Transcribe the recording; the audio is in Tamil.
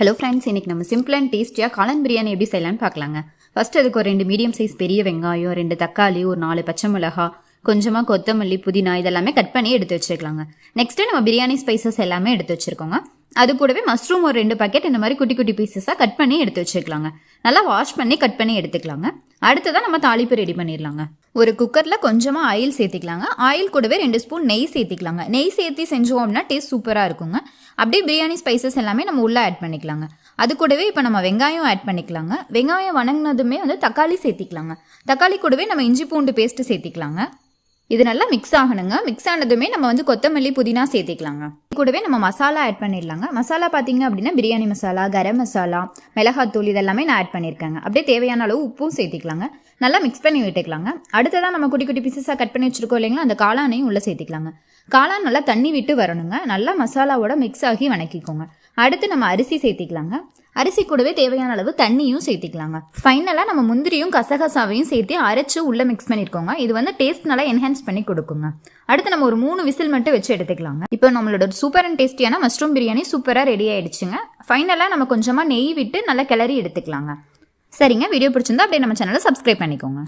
ஹலோ ஃப்ரெண்ட்ஸ், இன்றைக்கி நம்ம சிம்பிள் அண்ட் டேஸ்டியாக காளான் பிரியாணி எப்படி செய்யலான்னு பார்க்கலாங்க. ஃபஸ்ட்டு அதுக்கு ஒரு 2 மீடியம் சைஸ் பெரிய வெங்காயம், 2 தக்காளி, ஒரு 4 பச்சை மிளகா, கொஞ்சமாக கொத்தமல்லி, புதினா இதெல்லாமே கட் பண்ணி எடுத்து வச்சுக்கலாங்க. நெக்ஸ்ட்டு நம்ம பிரியாணி ஸ்பைசஸ் எல்லாமே எடுத்து வச்சுருக்கோங்க. அது கூடவே மஷ்ரூம் ஒரு 2 பாக்கெட் இந்த மாதிரி குட்டி குட்டி பீசஸாக கட் பண்ணி எடுத்து வச்சுக்கலாங்க. நல்லா வாஷ் பண்ணி கட் பண்ணி எடுத்துக்கலாங்க. அடுத்ததான் நம்ம தாளிப்பு ரெடி பண்ணிடலாங்க. ஒரு குக்கரில் கொஞ்சமாக ஆயில் சேர்த்திக்கலாங்க. ஆயில் கூடவே 2 ஸ்பூன் நெய் சேர்த்திக்கலாங்க. நெய் சேர்த்தி செஞ்சோம் அப்படின்னா டேஸ்ட் சூப்பராக இருக்குங்க. அப்படியே பிரியாணி ஸ்பைசஸ் எல்லாமே நம்ம உள்ளே ஆட் பண்ணிக்கலாங்க. அது கூடவே இப்போ நம்ம வெங்காயம் ஆட் பண்ணிக்கலாங்க. வெங்காயம் வணங்கினதுமே தக்காளி சேர்த்திக்கலாங்க. தக்காளி கூடவே நம்ம இஞ்சி பூண்டு பேஸ்ட்டு சேர்த்திக்கலாங்க. இது நல்லா மிக்ஸ் ஆகணுங்க. மிக்ஸ் ஆனதுமே நம்ம கொத்தமல்லி, புதினா சேர்த்திக்கலாங்க. கூடவே நம்ம மசாலா ஆட் பண்ணிடலாங்க. மசாலா பார்த்தீங்க அப்படின்னா பிரியாணி மசாலா, கரம் மசாலா, மிளகாத்தூள் இதெல்லாமே நான் ஆட் பண்ணியிருக்கேங்க. அப்படியே தேவையான அளவு உப்பும் சேர்த்திக்கலாங்க. நல்லா மிக்ஸ் பண்ணி விட்டுக்கலாங்க. அடுத்ததான் நம்ம குட்டி குட்டி பீசஸாக கட் பண்ணி வச்சுருக்கோம் இல்லைங்களா, அந்த காளானையும் உள்ளே சேர்த்திக்கலாங்க. காளான் நல்லா தண்ணி விட்டு வரணுங்க. நல்லா மசாலாவோட மிக்ஸ் ஆகி வணக்கிக்கோங்க. அடுத்து நம்ம அரிசி சேர்த்திக்கலாங்க. அரிசி கூடவே தேவையான அளவு தண்ணியும் சேர்த்திக்கலாங்க. ஃபைனலாக நம்ம முந்திரியும் கசகசாவையும் சேர்த்து அரைச்சு உள்ளே மிக்ஸ் பண்ணியிருக்கோங்க. இது டேஸ்ட் நல்லா என்ஹான்ஸ் பண்ணி கொடுக்குங்க. அடுத்து நம்ம ஒரு 3 விசில் மட்டும் வச்சு எடுத்துக்கலாங்க. இப்போ நம்மளோட சூப்பர் அண்ட் டேஸ்டியான மஷ்ரூம் பிரியாணி சூப்பராக ரெடி ஆயிடுச்சுங்க. ஃபைனலாக நம்ம கொஞ்சமாக நெய் விட்டு நல்லா கிளறி எடுத்துக்கலாங்க. சரிங்க, வீடியோ பிடிச்சிருந்தா அப்படியே நம்ம சேனலை சப்ஸ்கிரைப் பண்ணிக்கோங்க.